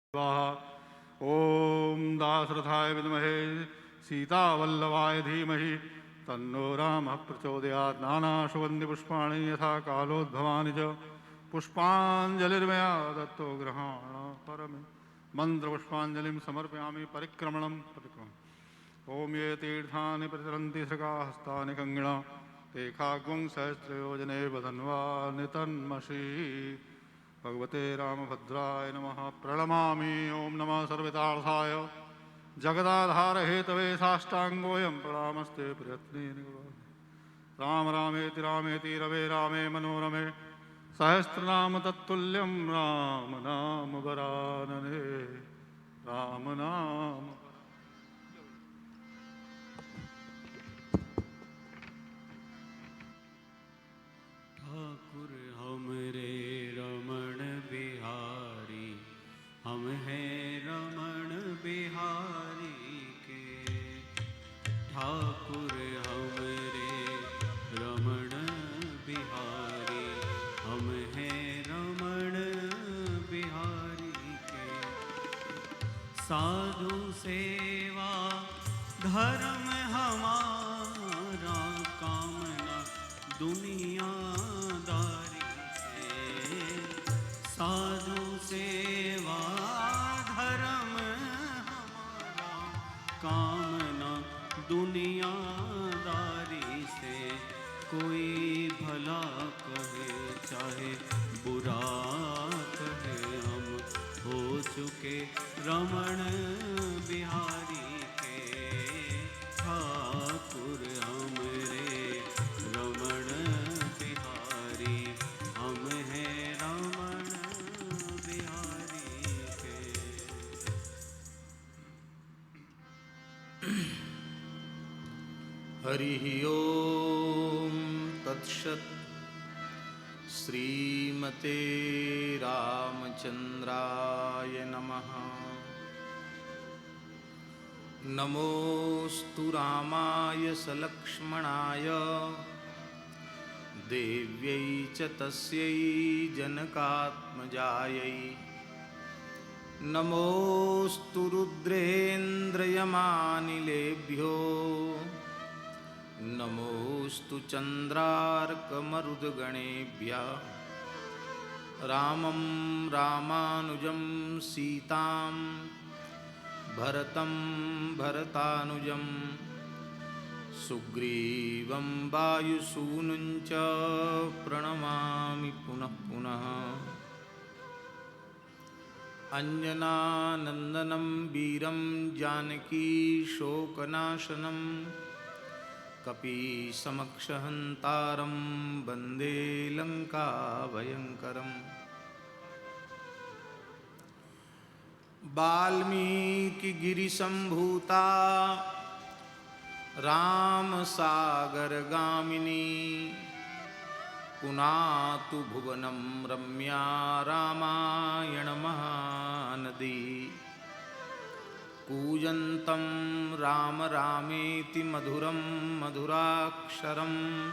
ओम दाशरथाय विद्महे सीतावल्लभाय धीमहि तन्नो रामः प्रचोदयात्। नानासुगन्धिपुष्पाणि यथा कालोद्भवानि च पुष्पाञ्जलिर्मया दत्तो गृहाण परमे। मन्त्रपुष्पाञ्जलिं समर्पयामि परिक्रमणं ओम ये तीर्थानि प्रचरन्ति सृगाहस्तानि कंगिणा ते खाग्वं सहस्रयोजने वधन्वा नितन्मषि। भगवते रामभद्राय नमः। प्रणमामि। ओम नमः सर्वतार्थाय जगदाधार हेतवे साष्टांगोऽयं प्रणामस्ते प्रयत्ने राम रामेति रामेति रवे रामे मनोरमे सहस्रनाम तत्तुल्यं राम नाम वरानने। राम नाम ठाकुर हमरे रमण बिहारी, हम हैं रमण बिहारी के। ठाकुर हमरे रमण बिहारी, हम हैं रमण बिहारी के। साधु सेवा धर्म हमारा, कामना दुनियादारी से। साधु सेवा धर्म हमारा, कामना दुनियादारी से। कोई भला कहे चाहे बुरा कहे, हम हो चुके रमण बिहारी के। ठाकुर हमरे रमण बिहारी, हम हैं रमण बिहारी के। हरि ओम तत्सत्। श्रीमते रामचंद्राय नमः। नमोस्तु रामाय सलक्ष्मणाय, देव्यै च तस्यै जनकात्मजायै। नमोस्तु रुद्रेन्द्रयमानिलेभ्यो, नमोस्तु चन्द्रार्कमरुद्गणेभ्यः। रामं रामानुजं सीतां, भरतं भरतानुजं, सुग्रीवं वायुसूनुं च प्रणमामि पुनः पुनः। अंजनानंदनं वीरं जानकी शोकनाशनं, कपीसमक्षहन्तारं वन्दे लङ्काभयङ्करम्। वाल्मीकिगिरिसम्भूता रामसागरगामिनी, पुनातु भुवनं रम्या रामायणमहानदी। कूजन्तं राम रामेति मधुरं मधुराक्षरम्,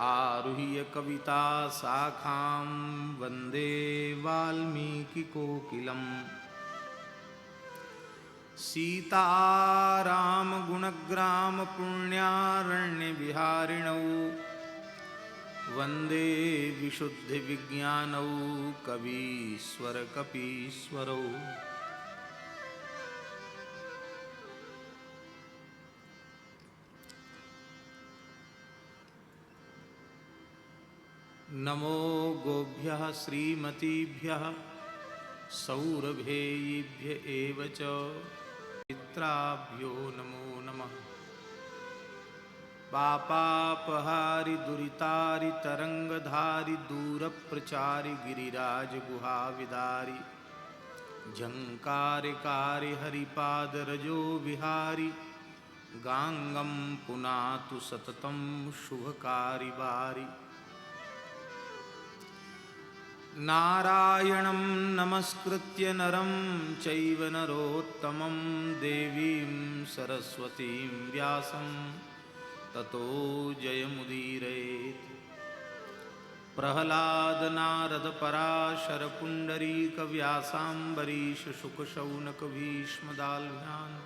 आरुह्य कविताशाखां वन्दे वाल्मीकिकोकिलम्। सीतारामगुणग्रामपुण्यारण्यविहारिणौ, वन्दे विशुद्धिविज्ञानौ कवीश्वरकपीश्वरौ। नमो गोभ्यः श्रीमतीभ्यः सौरभेयीभ्य एव च मित्राभ्यो नमो नमः। पापापहारि दुरितारि तरंगधारि, दूरप्रचारि गिरिराजगुहाविदारि। झंकारिकारी हरिपादरजो विहारि, गांगं पुनातु सततं शुभकारी वारि। नारायणं नमस्कृत्य नरं चैव नरोत्तमं, देवीं सरस्वतीं व्यासं ततो जयमुदीरयेत्। प्रहलाद नारद पराशर पुंडरीक व्यासाम्बरीश शुक शौनक भीष्म दाल्भ्यान्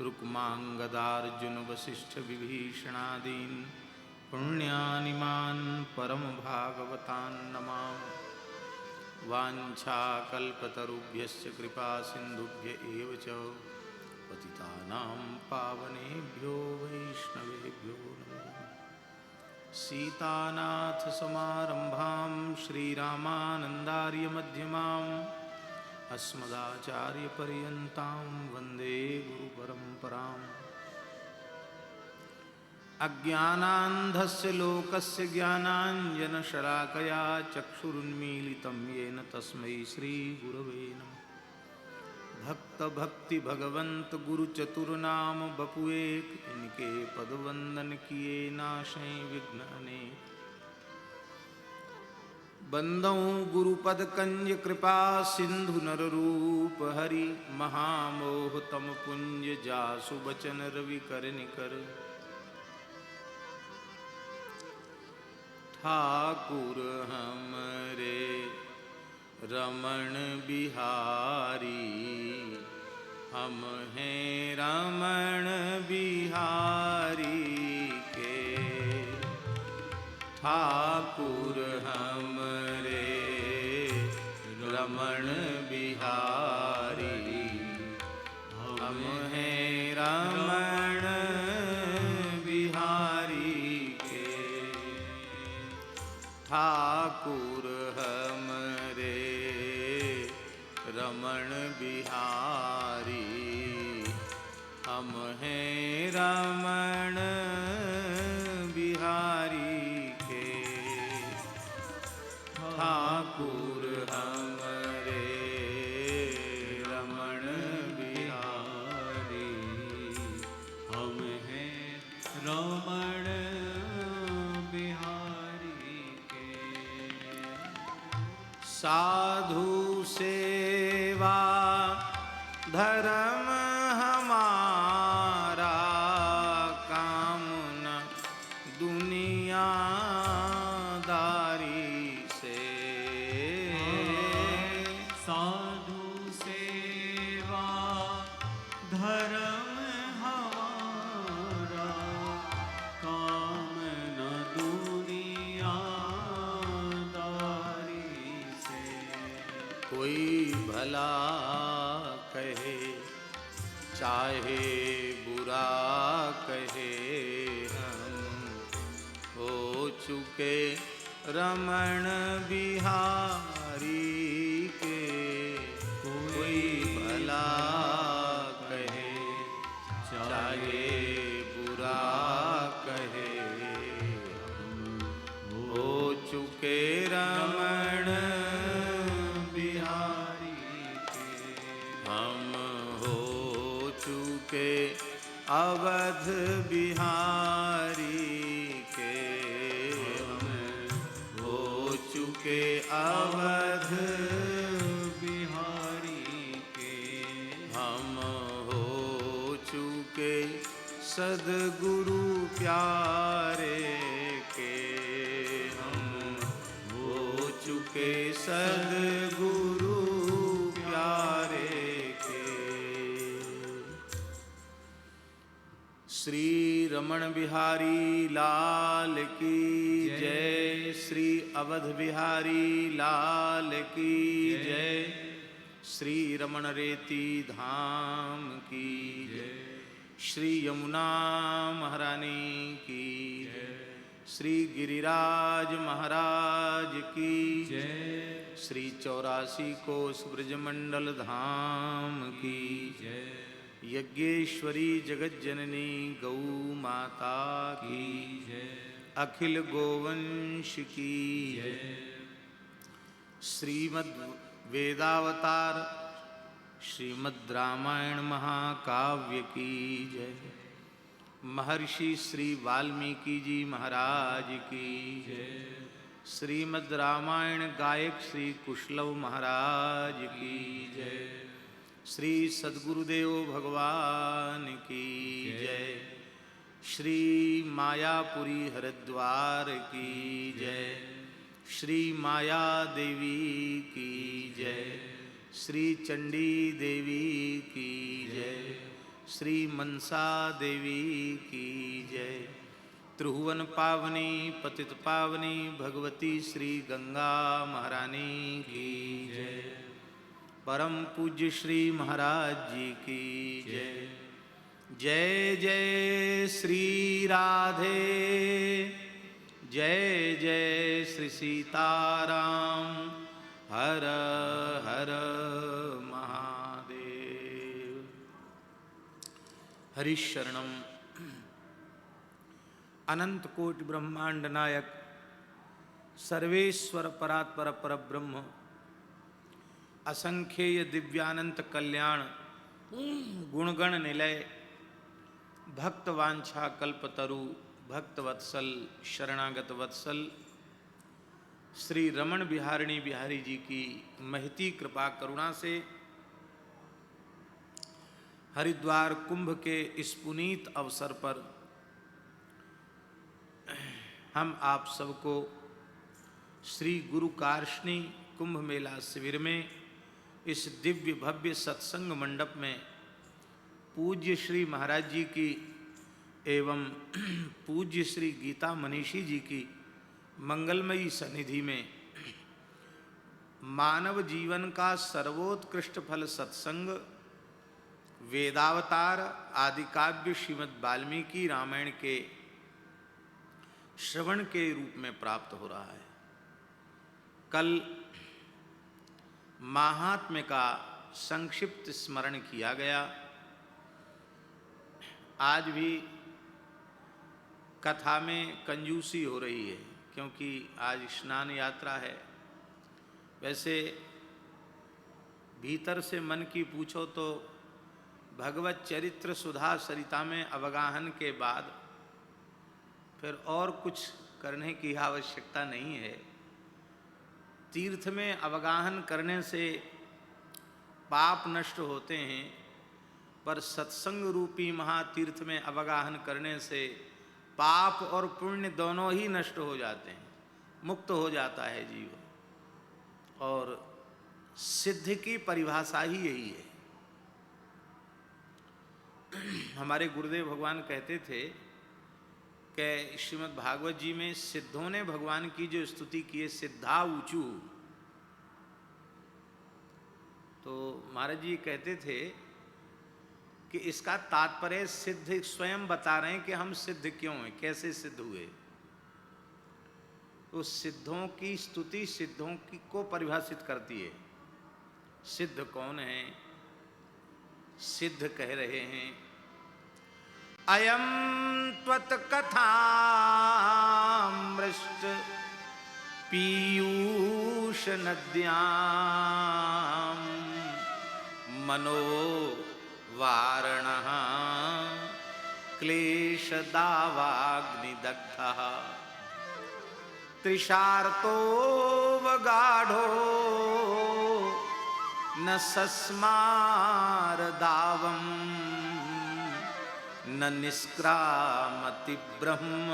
रुक्मांगदार्जुन वसिष्ठ विभीषणादीन् पुण्यानिमान् परम भागवतान् नमामि। वाञ्छाकल्पतरुभ्यश्च कृपा सिन्धुभ्य एव च पतितानां पावनेभ्यो वैष्णवेभ्यो नमो। सीतानाथ समारंभां श्रीरामानन्दार्यमध्यमाम् अस्मदाचार्यपर्यन्तां वन्दे गुरुपरम्पराम्। अज्ञानान्धस्य लोकस्य ज्ञानाञ्जनशलाकया चक्षुरुन्मीलितं येन तस्मै श्रीगुरवे नमः। भक्त भगवंत गुरु चतुर्नाम बपुएक, इनके पद वंदन किए नाशै विघ्न अनेक। बंदौ गुरुपद कंज कृपा सिंधु नर रूप हरि, महामोह तम पुंज जासु बचन रवि कर निकर। ठाकुर हमरे रमण बिहारी, हम हैं रमण बिहारी के। ठाकुर हमरे रमण बिहारी, हम हैं रमण बिहारी के। ठाकुर हमरे रमण बिहारी, हम हैं रमण बिहारी के। ठाकुर हमरे रमण बिहारी, हम हैं रमण बिहारी के। साधु सेवा धर्म हमारा, कामना दुनियादारी से। साधु सेवा धर्म हमारा, काम न दुनियादारी से। कोई भला कहे चाहे बुरा कहे, हम हो चुके रमण बिहारी के। कोई भला कहे चाहे बुरा कहे, हो चुके रमण बिहारी के। हम हो चुके अवध बिहारी के। हम हो चुके अवध बिहारी के। हम हो चुके सद्गुरु प्यारे के। हम हो चुके सद्गुरु प्यारे के। श्री रमण बिहारी लाल की जय। श्री अवध बिहारी लाल की जय। श्री रमण रेती धाम की जय। श्री यमुना महारानी की जय। श्री गिरिराज महाराज की जय। श्री 84 कोस ब्रजमंडल धाम की जय। यज्ञेश्वरी जगज्जननी गौ माता की जय। अखिल गोवंश की जय। श्रीमद् वेदावतार श्रीमद् रामायण महाकाव्य की जय। महर्षि श्री वाल्मीकि जी महाराज की जय। श्रीमद् रामायण गायक श्री कुशलव महाराज की जय। श्री सद्गुरुदेव भगवान की जय। श्री मायापुरी हरिद्वार की जय। श्री माया देवी की जय, श्री चंडी देवी की जय, श्री मनसा देवी की जय। त्रिभुवन पावनी पतित पावनी भगवती श्री गंगा महारानी की जय। परम पूज्य श्री महाराज जी की जय। जय जय श्री राधे, जय जय श्री सीताराम, हर हर महादेव। हरिशरणम। अनंत कोटि ब्रह्मांड नायक सर्वेश्वर परात्पर परब्रह्म असंख्येय दिव्यानंत कल्याण गुणगण निलय भक्त वांछा कल्पतरु भक्त वत्सल शरणागत वत्सल श्री रमण बिहारिणी बिहारी जी की महती कृपा करुणा से हरिद्वार कुंभ के इस पुनीत अवसर पर हम आप सबको श्री गुरु कार्ष्णी कुंभ मेला शिविर में इस दिव्य भव्य सत्संग मंडप में पूज्य श्री महाराज जी की एवं पूज्य श्री गीता मनीषी जी की मंगलमयी सन्निधि में मानव जीवन का सर्वोत्कृष्ट फल सत्संग वेदावतार आदि काव्य श्रीमद् वाल्मीकि रामायण के श्रवण के रूप में प्राप्त हो रहा है। कल महात्म्य का संक्षिप्त स्मरण किया गया। आज भी कथा में कंजूसी हो रही है क्योंकि आज स्नान यात्रा है। वैसे भीतर से मन की पूछो तो भगवत चरित्र सुधा सरिता में अवगाहन के बाद फिर और कुछ करने की आवश्यकता नहीं है। तीर्थ में अवगाहन करने से पाप नष्ट होते हैं, पर सत्संग रूपी महातीर्थ में अवगाहन करने से पाप और पुण्य दोनों ही नष्ट हो जाते हैं, मुक्त हो जाता है जीव। और सिद्ध की परिभाषा ही यही है। हमारे गुरुदेव भगवान कहते थे कि श्रीमद् भागवत जी में सिद्धों ने भगवान की जो स्तुति की है, सिद्धा ऊंचू, तो महाराज जी कहते थे कि इसका तात्पर्य सिद्ध स्वयं बता रहे हैं कि हम सिद्ध क्यों हैं, कैसे सिद्ध हुए। तो सिद्धों की स्तुति सिद्धों की को परिभाषित करती है। सिद्ध कौन है? सिद्ध कह रहे हैं अयम त्वत् कथामृष्ट पीयूष नद्यां मनो वारणः क्लेशदावाग्निदग्धः तृषार्तोऽवगाढो न सस्मार दावम् न निष्क्रामति ब्रह्म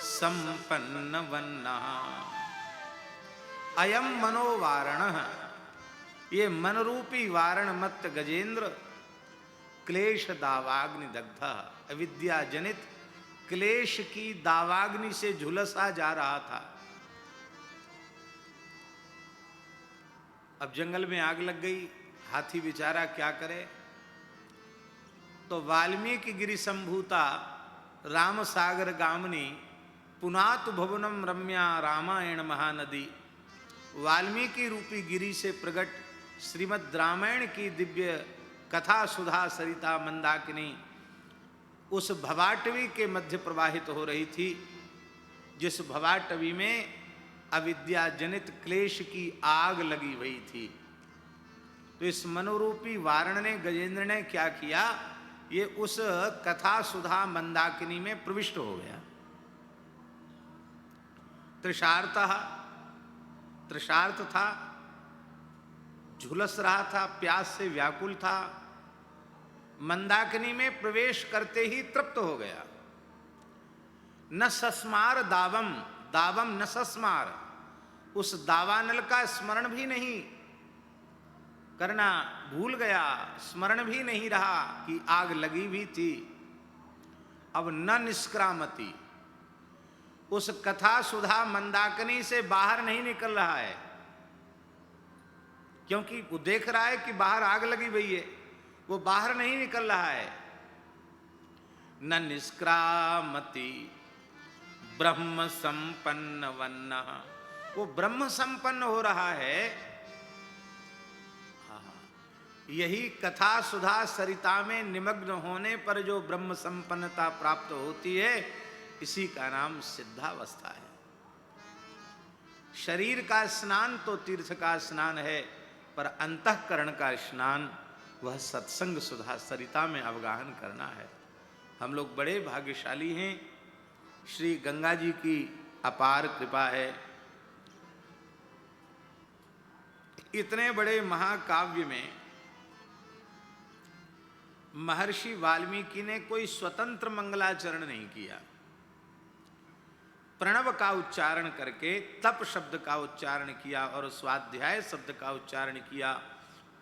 संपन्न वन्नः। अयम मनोवारणः, ये मनरूपी वारण मत गजेंद्र क्लेश दावाग्नि दग्ध, अविद्या जनित क्लेश की दावाग्नि से झुलसा जा रहा था। अब जंगल में आग लग गई, हाथी बेचारा क्या करे। तो वाल्मीकि गिरि संभूता राम सागर गामनी पुनातु भुवनम रम्या रामायण महानदी, वाल्मीकि रूपी गिरि से प्रकट श्रीमद् रामायण की दिव्य कथा सुधा सरिता मंदाकिनी उस भवाटवी के मध्य प्रवाहित हो रही थी, जिस भवाटवी में अविद्या जनित क्लेश की आग लगी हुई थी। तो इस मनोरूपी वारण ने, गजेंद्र ने क्या किया, ये उस कथा सुधा मंदाकिनी में प्रविष्ट हो गया। तृषार्थ था, झुलस रहा था, प्यास से व्याकुल था। मंदाकिनी में प्रवेश करते ही तृप्त हो गया। न सस्मार दावम, दावम न सस्मार, उस दावानल का स्मरण भी नहीं करना, भूल गया, स्मरण भी नहीं रहा कि आग लगी भी थी। अब न निष्क्रामति, उस कथा सुधा मंदाकिनी से बाहर नहीं निकल रहा है, क्योंकि वो देख रहा है कि बाहर आग लगी हुई है, वो बाहर नहीं निकल रहा है। न निष्क्रामति ब्रह्म संपन्न वन्न, वो ब्रह्म संपन्न हो रहा है। यही कथा सुधा सरिता में निमग्न होने पर जो ब्रह्म संपन्नता प्राप्त होती है, इसी का नाम सिद्धावस्था है। शरीर का स्नान तो तीर्थ का स्नान है, पर अंतःकरण का स्नान वह सत्संग सुधा सरिता में अवगाहन करना है। हम लोग बड़े भाग्यशाली हैं, श्री गंगा जी की अपार कृपा है। इतने बड़े महाकाव्य में महर्षि वाल्मीकि ने कोई स्वतंत्र मंगलाचरण नहीं किया। प्रणव का उच्चारण करके तप शब्द का उच्चारण किया और स्वाध्याय शब्द का उच्चारण किया।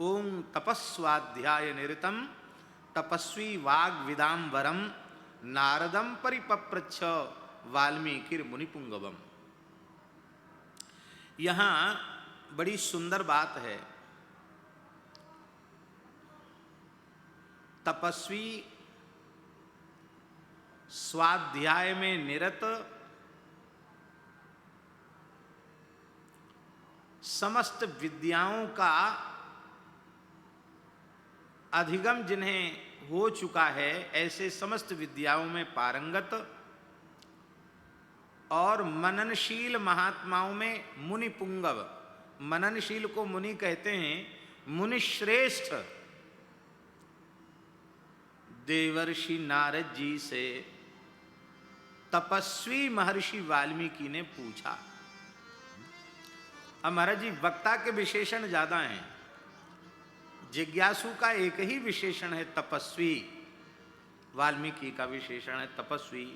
ओम तपस्वाध्याय निरतम तपस्वी वाग विदाम्बरम नारदम परिपप्रच्छ वाल्मीकि मुनिपुंगवम। यहां बड़ी सुंदर बात है। तपस्वी, स्वाध्याय में निरत, समस्त विद्याओं का अधिगम जिन्हें हो चुका है, ऐसे समस्त विद्याओं में पारंगत और मननशील महात्माओं में मुनि पुंगव। मननशील को मुनि कहते हैं। मुनि श्रेष्ठ देवर्षि नारद जी से तपस्वी महर्षि वाल्मीकि ने पूछा। अब महाराज जी, वक्ता के विशेषण ज्यादा हैं, जिज्ञासु का एक ही विशेषण है तपस्वी, वाल्मीकि का विशेषण है तपस्वी।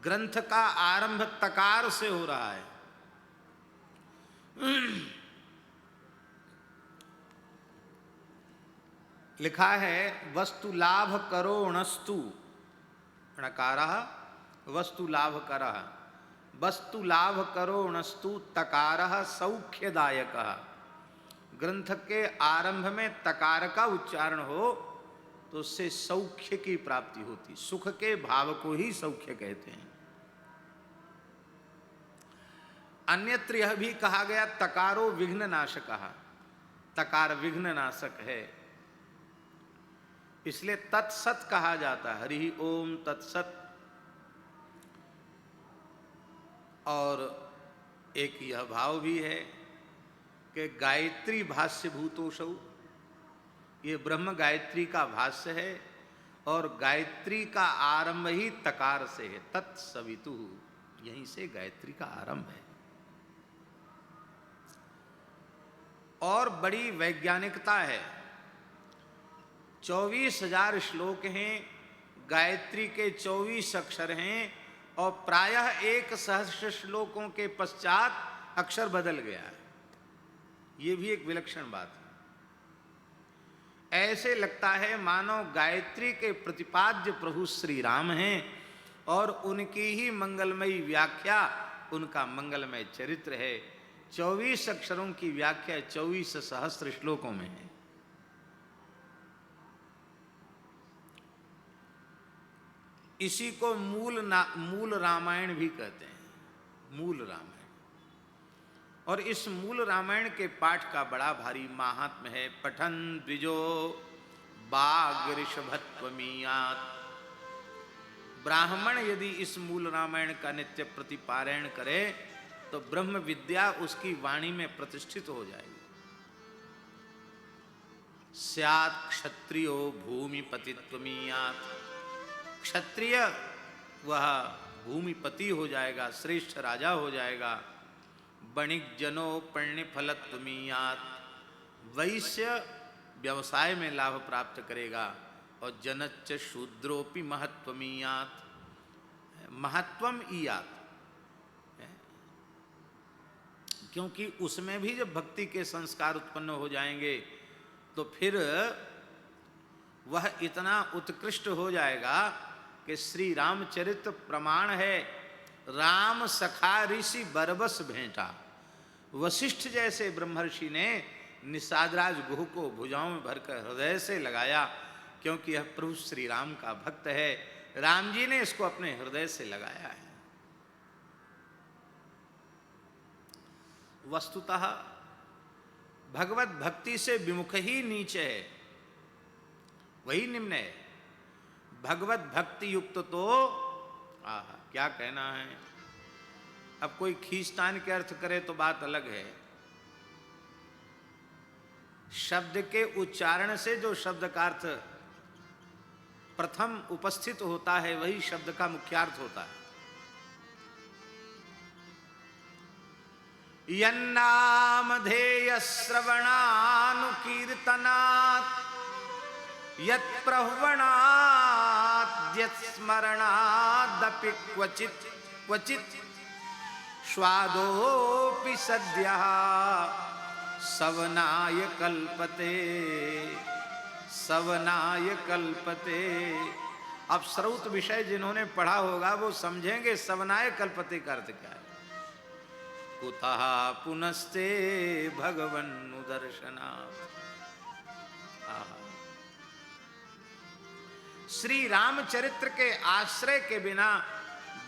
ग्रंथ का आरंभ तकार से हो रहा है। लिखा है वस्तु लाभ करो णस्तु, णकारः वस्तु लाभ करः, वस्तु लाभ करो णस्तु तकारः सौख्यदायकः। ग्रंथ के आरंभ में तकार का उच्चारण हो तो उससे सौख्य की प्राप्ति होती। सुख के भाव को ही सौख्य कहते हैं। अन्यत्र यह भी कहा गया तकारो विघ्न नाशकः, तकार विघ्न नाशक है, इसलिए तत्सत कहा जाता है। हरि ओम तत्सत। और एक यह भाव भी है कि गायत्री भाष्य भूतोषौ, ये ब्रह्म गायत्री का भाष्य है और गायत्री का आरंभ ही तकार से है। तत्सवितु, यहीं से गायत्री का आरंभ है। और बड़ी वैज्ञानिकता है। 24,000 श्लोक हैं, गायत्री के 24 अक्षर हैं और प्रायः 1,000 श्लोकों के पश्चात अक्षर बदल गया है। ये भी एक विलक्षण बात है। ऐसे लगता है मानो गायत्री के प्रतिपाद्य प्रभु श्री राम हैं और उनकी ही मंगलमयी व्याख्या, उनका मंगलमय चरित्र है। 24 अक्षरों की व्याख्या 24,000 श्लोकों में है। इसी को मूल रामायण भी कहते हैं, मूल रामायण। और इस मूल रामायण के पाठ का बड़ा भारी महात्म्य है। पठन द्विजो बागऋषभत्वमीयात्। ब्राह्मण यदि इस मूल रामायण का नित्य प्रतिपारायण करे तो ब्रह्म विद्या उसकी वाणी में प्रतिष्ठित हो जाएगी। स्यात् क्षत्रियो भूमिपतित्वमीयात्। क्षत्रिय वह भूमिपति हो जाएगा, श्रेष्ठ राजा हो जाएगा। वणिक जनो पुण्य फलत्वमीयात्। वैश्य व्यवसाय में लाभ प्राप्त करेगा और जनच्च शूद्रोपि महत्वमीयात, महत्वम ईयात, क्योंकि उसमें भी जब भक्ति के संस्कार उत्पन्न हो जाएंगे तो फिर वह इतना उत्कृष्ट हो जाएगा कि श्री रामचरित प्रमाण है। राम सखा ऋषि बरबस भेंटा, वशिष्ठ जैसे ब्रह्मर्षि ने निषादराज गुह को भुजाओं में भरकर हृदय से लगाया, क्योंकि यह प्रभु श्री राम का भक्त है। राम जी ने इसको अपने हृदय से लगाया है। वस्तुतः भगवत भक्ति से विमुख ही नीचे है, वही निम्न है। भगवत भक्ति युक्त तो क्या कहना है। अब कोई खींचतान के अर्थ करे तो बात अलग है। शब्द के उच्चारण से जो शब्द का अर्थ प्रथम उपस्थित होता है वही शब्द का मुख्यार्थ होता है। यन्नामधेय श्रवणानुकीर्तनात् यत्प्रह्वणात् यत्स्मरणादपि क्वचित् क्वचित् स्वादोऽपि सद्यः सवनाय कल्पते, सवनाय कल्पते। अब श्रौत विषय जिन्होंने पढ़ा होगा वो समझेंगे सवनाय कल्पते का अर्थ क्या है। कुतः पुनस्ते भगवन्नुदर्शना। श्री रामचरित्र के आश्रय के बिना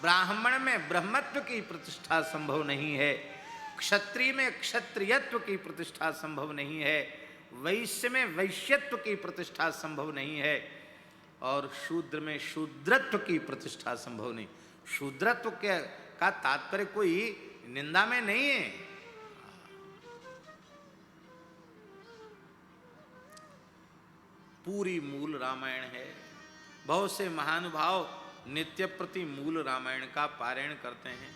ब्राह्मण में ब्रह्मत्व की प्रतिष्ठा संभव नहीं है, क्षत्रिय में क्षत्रियत्व की प्रतिष्ठा संभव नहीं है, वैश्य में वैश्यत्व की प्रतिष्ठा संभव नहीं है, और शूद्र में शूद्रत्व की प्रतिष्ठा संभव नहीं। शूद्रत्व का तात्पर्य कोई निंदा में नहीं है। पूरी मूल रामायण है। बहुत से महानुभाव नित्य प्रति मूल रामायण का पारायण करते हैं।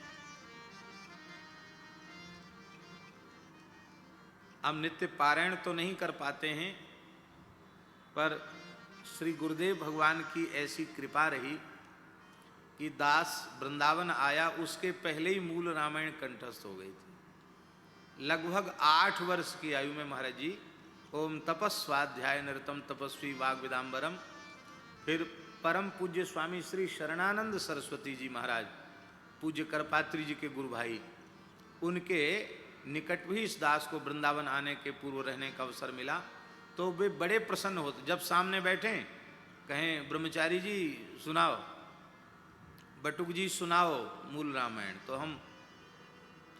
हम नित्य पारायण तो नहीं कर पाते हैं, पर श्री गुरुदेव भगवान की ऐसी कृपा रही कि दास वृंदावन आया, उसके पहले ही मूल रामायण कंठस्थ हो गई थी। लगभग 8 वर्ष की आयु में महाराज जी ओम तपस्वाध्याय निरतम तपस्वी वाग विदाम्बरम, फिर परम पूज्य स्वामी श्री शरणानंद सरस्वती जी महाराज, पूज्य करपात्री जी के गुरु भाई, उनके निकट भी इस दास को वृंदावन आने के पूर्व रहने का अवसर मिला, तो वे बड़े प्रसन्न होते। जब सामने बैठे कहें ब्रह्मचारी जी सुनाओ, बटुक जी सुनाओ मूल रामायण, तो हम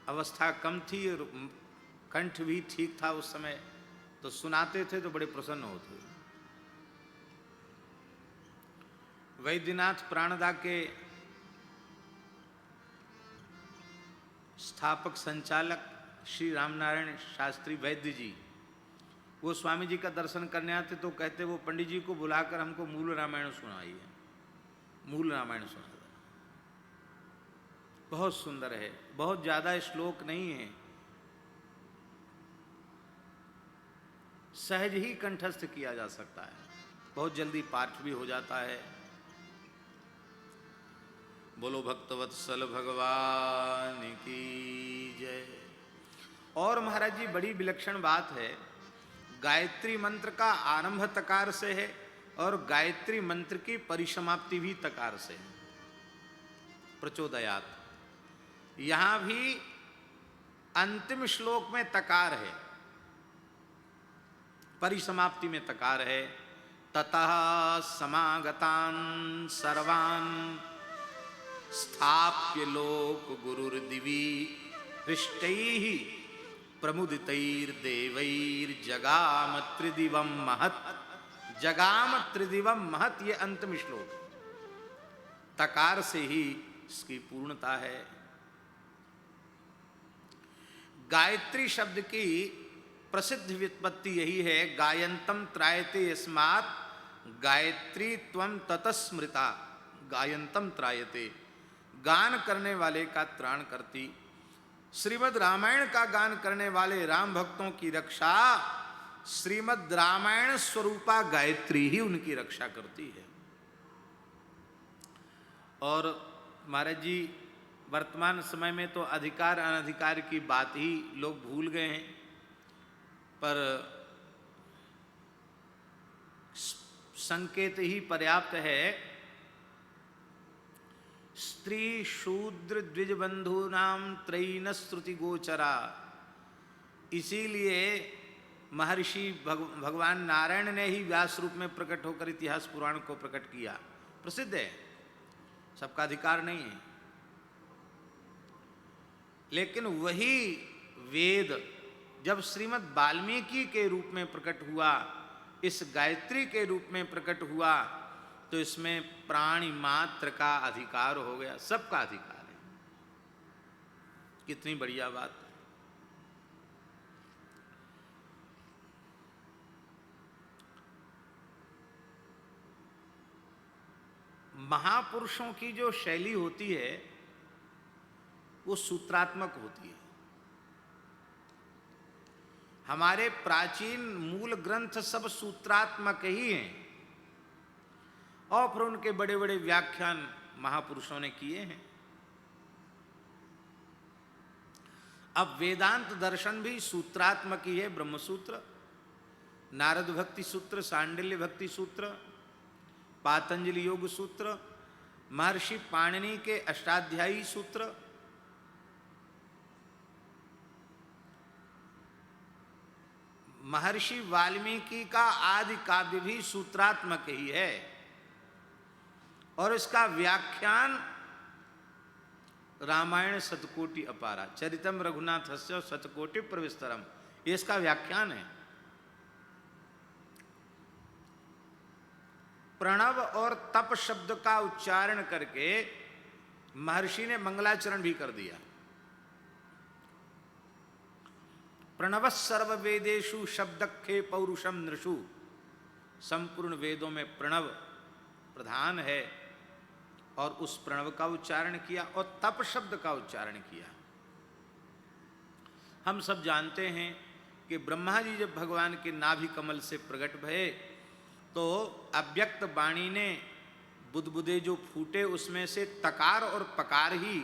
अवस्था कम थी और कंठ भी ठीक था उस समय, तो सुनाते थे तो बड़े प्रसन्न होते। वैद्यनाथ प्राणदा के स्थापक संचालक श्री रामनारायण शास्त्री वैद्य जी, वो स्वामी जी का दर्शन करने आते तो कहते वो पंडित जी को बुलाकर हमको मूल रामायण सुनाइए, मूल रामायण सुना। बहुत सुंदर है, बहुत ज्यादा श्लोक नहीं है, सहज ही कंठस्थ किया जा सकता है, बहुत जल्दी पाठ भी हो जाता है। बोलो भक्तवत्सल भगवान की जय। और महाराज जी बड़ी विलक्षण बात है, गायत्री मंत्र का आरंभ तकार से है और गायत्री मंत्र की परिसमाप्ति भी तकार से है, प्रचोदयात्। यहां भी अंतिम श्लोक में तकार है, परिसमाप्ति में तकार है। ततः समागतान् सर्वान् स्थाप्य लोक गुरुर्दिवि हृष्टैः प्रमुदितैर्देवैर्जगाम त्रिदिवं महत्, जगाम त्रिदिवं महत्, ये अंतिम श्लोक। तकार से ही इसकी पूर्णता है। गायत्री शब्द की प्रसिद्ध व्युत्पत्ति यही है, गायंतम त्रायते यस्मात् गायत्री त्वं ततस्मृता, गायंतम त्रायते, गान करने वाले का त्राण करती। श्रीमद् रामायण का गान करने वाले राम भक्तों की रक्षा श्रीमद् रामायण स्वरूपा गायत्री ही उनकी रक्षा करती है। और महाराज जी वर्तमान समय में तो अधिकार अनधिकार की बात ही लोग भूल गए हैं, पर संकेत ही पर्याप्त है। स्त्री शूद्र द्विजबंधूनाम त्रयीन श्रुति गोचरा, इसीलिए महर्षि भगवान नारायण ने ही व्यास रूप में प्रकट होकर इतिहास पुराण को प्रकट किया। प्रसिद्ध है, सबका अधिकार नहीं है, लेकिन वही वेद जब श्रीमद् वाल्मीकि के रूप में प्रकट हुआ, इस गायत्री के रूप में प्रकट हुआ, तो इसमें प्राणी मात्र का अधिकार हो गया, सबका अधिकार है। कितनी बढ़िया बात। महापुरुषों की जो शैली होती है वो सूत्रात्मक होती है। हमारे प्राचीन मूल ग्रंथ सब सूत्रात्मक ही हैं, और फिर उनके बड़े बड़े व्याख्यान महापुरुषों ने किए हैं। अब वेदांत दर्शन भी सूत्रात्मक ही है। ब्रह्मसूत्र, नारद भक्ति सूत्र, सांडिल्य भक्ति सूत्र, पातंजलि योग सूत्र, महर्षि पाणिनि के अष्टाध्यायी सूत्र, महर्षि वाल्मीकि का आदि काव्य भी सूत्रात्मक ही है, और इसका व्याख्यान रामायण शतकोटि अपारा, चरितम रघुनाथस्य शतकोटि प्रविस्तरम, ये इसका व्याख्यान है। प्रणव और तप शब्द का उच्चारण करके महर्षि ने मंगलाचरण भी कर दिया। प्रणव सर्व वेदेषु शब्दखे पौरुषम नृषु, संपूर्ण वेदों में प्रणव प्रधान है, और उस प्रणव का उच्चारण किया और तप शब्द का उच्चारण किया। हम सब जानते हैं कि ब्रह्मा जी जब भगवान के नाभि कमल से प्रकट भये, तो अव्यक्त वाणी ने बुदबुदे जो फूटे उसमें से तकार और पकार ही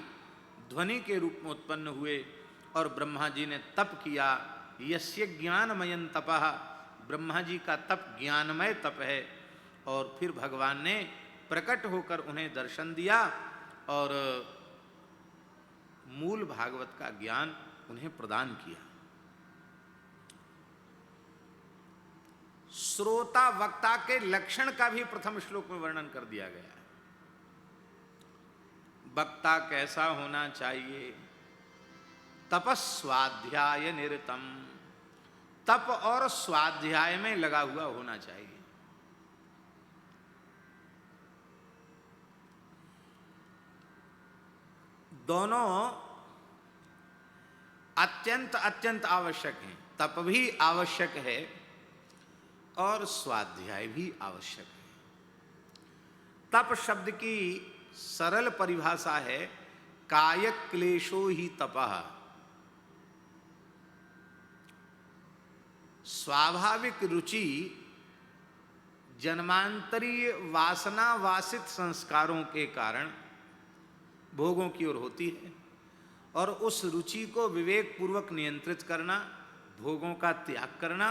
ध्वनि के रूप में उत्पन्न हुए, और ब्रह्मा जी ने तप किया। यस्य ज्ञानमयं तपः, ब्रह्मा जी का तप ज्ञानमय तप है। और फिर भगवान ने प्रकट होकर उन्हें दर्शन दिया और मूल भागवत का ज्ञान उन्हें प्रदान किया। श्रोता वक्ता के लक्षण का भी प्रथम श्लोक में वर्णन कर दिया गया है। वक्ता कैसा होना चाहिए? तपस्वाध्याय निरतम, तप और स्वाध्याय में लगा हुआ होना चाहिए। दोनों अत्यंत अत्यंत आवश्यक हैं। तप भी आवश्यक है और स्वाध्याय भी आवश्यक है। तप शब्द की सरल परिभाषा है काय क्लेशो ही तपः, स्वाभाविक रुचि जन्मांतरीय वासना वासित संस्कारों के कारण भोगों की ओर होती है, और उस रुचि को विवेक पूर्वक नियंत्रित करना, भोगों का त्याग करना,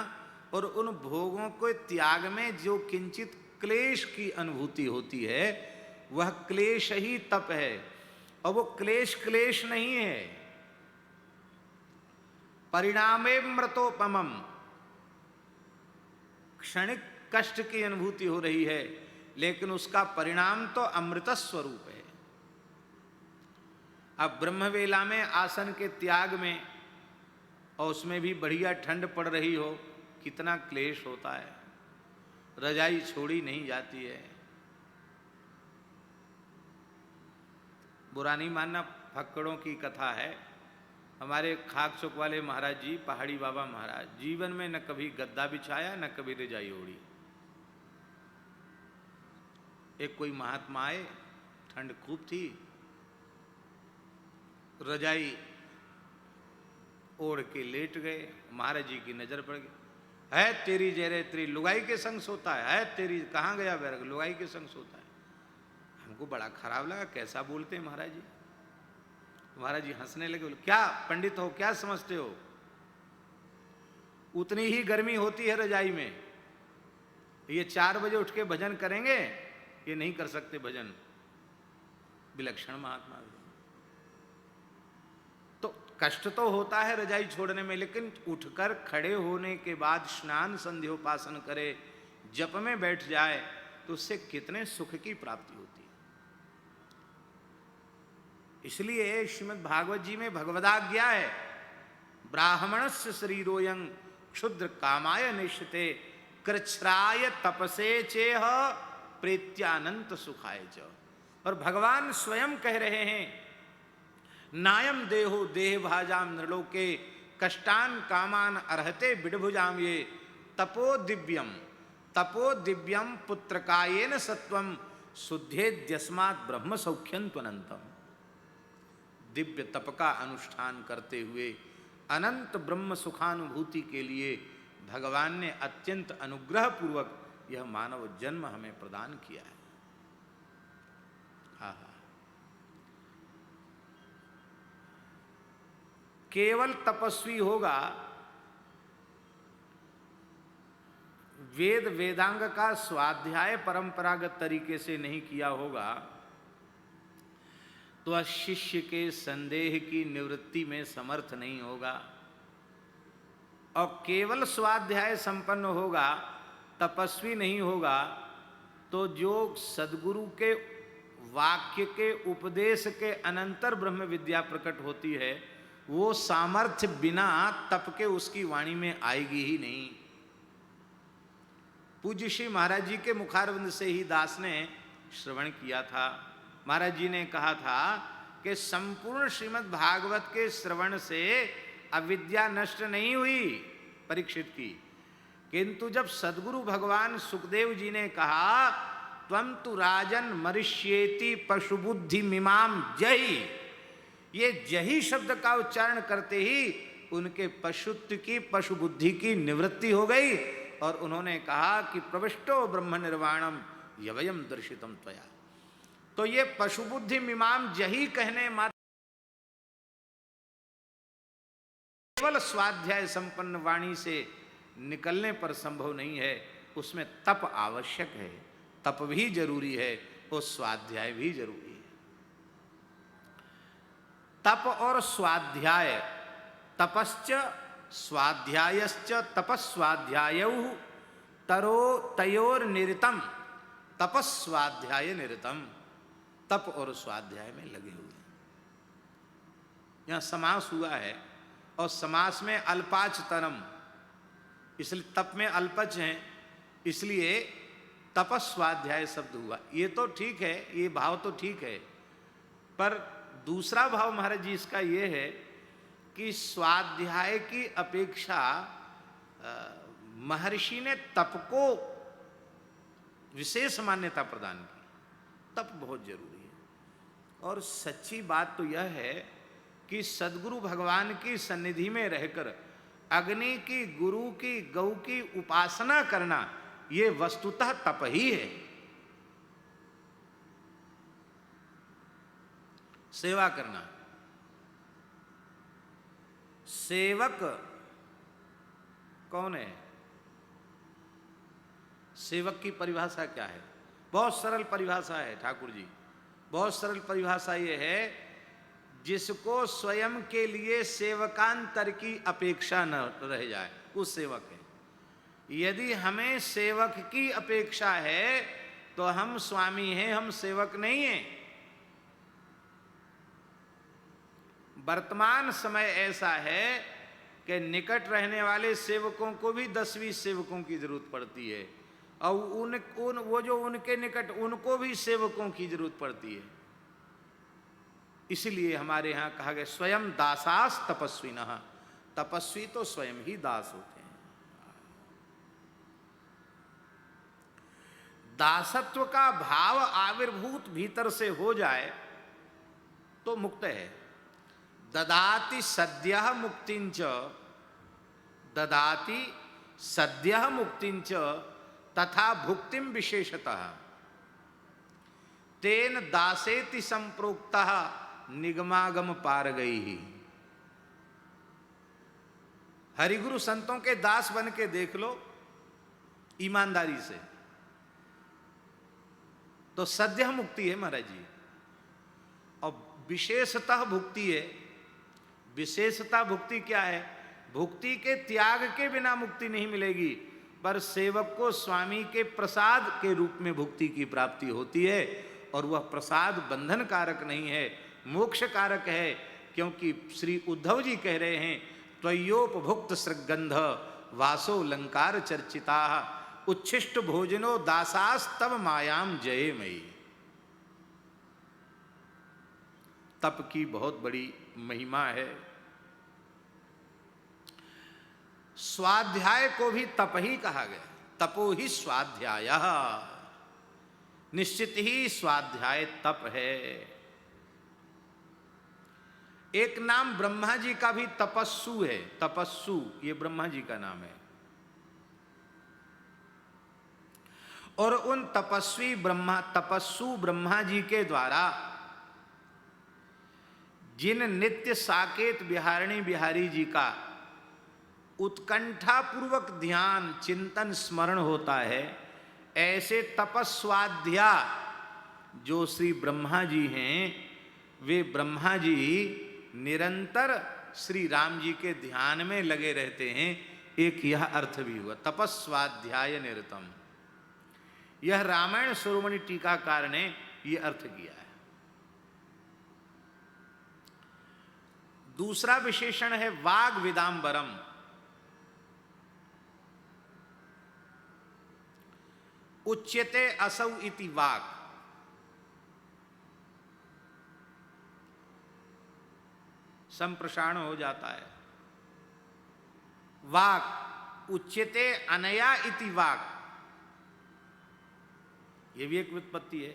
और उन भोगों के त्याग में जो किंचित क्लेश की अनुभूति होती है वह क्लेश ही तप है। और वो क्लेश क्लेश नहीं है, परिणामे मृतोपमम, क्षणिक कष्ट की अनुभूति हो रही है, लेकिन उसका परिणाम तो अमृत स्वरूप है। अब ब्रह्मवेला में आसन के त्याग में, और उसमें भी बढ़िया ठंड पड़ रही हो, कितना क्लेश होता है, रजाई छोड़ी नहीं जाती है। बुरा नहीं मानना, फक्कड़ों की कथा है। हमारे खाक चौक वाले महाराज जी, पहाड़ी बाबा महाराज, जीवन में न कभी गद्दा बिछाया न कभी रजाई ओढ़ी। एक कोई महात्मा आए, ठंड खूब थी, रजाई ओढ़ के लेट गए। महाराज जी की नजर पड़ गई, है तेरी जहरे तेरी लुगाई के संग सोता है तेरी कहाँ गया बैरग लुगाई के संग सोता है। हमको बड़ा खराब लगा, कैसा बोलते हैं महाराज जी। महाराज जी हंसने लगे, बोले क्या पंडित हो, क्या समझते हो, उतनी ही गर्मी होती है रजाई में। ये 4 बजे उठ के भजन करेंगे, ये नहीं कर सकते भजन। विलक्षण महात्मा। तो कष्ट तो होता है रजाई छोड़ने में, लेकिन उठकर खड़े होने के बाद स्नान संध्योपासन करे, जप में बैठ जाए, तो उससे कितने सुख की प्राप्ति होती है। इसलिए श्रीमद् भागवत जी में भगवदाज्ञा है, ब्राह्मणस्य शरीरोयं क्षुद्र कामाय निश्चिते कृच्छ्राय तपसे चेह प्रेत्यानंत सुखाय च। और भगवान स्वयं कह रहे हैं, नायम देहो देह भाजाम नृलोके कष्टान कामान अर्हते बिडभुजाम ये तपो दिव्यम पुत्रकायेन सत्वम शुद्धेद्यस्मात् ब्रह्म सौख्यं त्वनंतम। दिव्य तप का अनुष्ठान करते हुए अनंत ब्रह्म सुखानुभूति के लिए भगवान ने अत्यंत अनुग्रह पूर्वक यह मानव जन्म हमें प्रदान किया है। हाँ हाँ, केवल तपस्वी होगा, वेद वेदांग का स्वाध्याय परंपरागत तरीके से नहीं किया होगा, तो शिष्य के संदेह की निवृत्ति में समर्थ नहीं होगा। और केवल स्वाध्याय संपन्न होगा, तपस्वी नहीं होगा, तो जो सद्गुरु के वाक्य के उपदेश के अनंतर ब्रह्म विद्या प्रकट होती है, वो सामर्थ्य बिना तप के उसकी वाणी में आएगी ही नहीं। पूज्य श्री महाराज जी के मुखारविंद से ही दास ने श्रवण किया था। महाराज जी ने कहा था कि संपूर्ण श्रीमद् भागवत के श्रवण से अविद्या नष्ट नहीं हुई परीक्षित की, किंतु जब सद्गुरु भगवान सुखदेव जी ने कहा त्वं तु राजन मरिष्येति पशुबुद्धि मिमाम जहि, ये जही शब्द का उच्चारण करते ही उनके पशुत्व की पशुबुद्धि की निवृत्ति हो गई, और उन्होंने कहा कि प्रविष्टो ब्रह्म निर्वाणम यवयम दर्शितम त्वया। तो ये पशुबुद्धि मिमाम जही कहने मात्र केवल स्वाध्याय संपन्न वाणी से निकलने पर संभव नहीं है, उसमें तप आवश्यक है। तप भी जरूरी है और स्वाध्याय भी जरूरी है। तप और स्वाध्याय, तपश्च स्वाध्यायश्च तपस्वाध्यायौ तयोर निरतम तपस्वाध्याय निरतम। तप और स्वाध्याय में लगे हुए हैं। यहां समास हुआ है और समास में अल्पाच तरम, इसलिए तप में अल्पच हैं, इसलिए तपस्वाध्याय शब्द हुआ। ये तो ठीक है, ये भाव तो ठीक है, पर दूसरा भाव महाराज जी इसका ये है कि स्वाध्याय की अपेक्षा महर्षि ने तप को विशेष मान्यता प्रदान की। तप बहुत जरूरी है। और सच्ची बात तो यह है कि सद्गुरु भगवान की सन्निधि में रहकर अग्नि की, गुरु की, गौ की उपासना करना, ये वस्तुतः तप ही है। सेवा करना, सेवक कौन है? सेवक की परिभाषा क्या है? बहुत सरल परिभाषा है ठाकुर जी, बहुत सरल परिभाषा ये है, जिसको स्वयं के लिए सेवकांतर की अपेक्षा न रह जाए, वो सेवक है। यदि हमें सेवक की अपेक्षा है तो हम स्वामी हैं, हम सेवक नहीं हैं। वर्तमान समय ऐसा है कि निकट रहने वाले सेवकों को भी 10-20 सेवकों की जरूरत पड़ती है, और वो जो उनके निकट, उनको भी सेवकों की जरूरत पड़ती है। इसलिए हमारे यहाँ कहा गया स्वयं दासास तपस्विनः, तपस्वी तो स्वयं ही दास होते हैं। दासत्व का भाव आविर्भूत भीतर से हो जाए तो मुक्त है। ददाति सद्यः मुक्तिंच, ददाति सद्यः मुक्तिंच तथा भुक्तिम विशेषतः तेन दासेति संप्रोक्तः निगमागम पार गई ही। हरिगुरु संतों के दास बन के देख लो ईमानदारी से, तो सद्य मुक्ति है महाराज जी। और विशेषतः भुक्ति है। विशेषता भुक्ति क्या है? भुक्ति के त्याग के बिना मुक्ति नहीं मिलेगी, पर सेवक को स्वामी के प्रसाद के रूप में भुक्ति की प्राप्ति होती है, और वह प्रसाद बंधन कारक नहीं है, मोक्ष कारक है। क्योंकि श्री उद्धव जी कह रहे हैं, त्वयोपभुक्त सृगंध वासो लंकार चर्चिता उच्छिष्ट भोजनो दासास्तव मायाम जय मई। तप की बहुत बड़ी महिमा है। स्वाध्याय को भी तप ही कहा गया, तपो ही स्वाध्याय, निश्चित ही स्वाध्याय तप है। एक नाम ब्रह्मा जी का भी तपस्सु है, तपस्सु, ये ब्रह्मा जी का नाम है। और उन तपस्सु ब्रह्मा जी के द्वारा जिन नित्य साकेत बिहारिणी बिहारी जी का उत्कंठा पूर्वक ध्यान चिंतन स्मरण होता है, ऐसे तपस्वाध्या जो श्री ब्रह्मा जी हैं, वे ब्रह्मा जी निरंतर श्री राम जी के ध्यान में लगे रहते हैं। एक यह अर्थ भी हुआ तपस्वाध्याय निरतम। यह रामायण शिरोमणि टीकाकार ने यह अर्थ किया है। दूसरा विशेषण है वाग विदाम्बरम। उच्यते असौ इति वाक्। संप्रसारण हो जाता है। वाक् उच्यते अनया इति वाक्, ये भी एक व्युत्पत्ति है।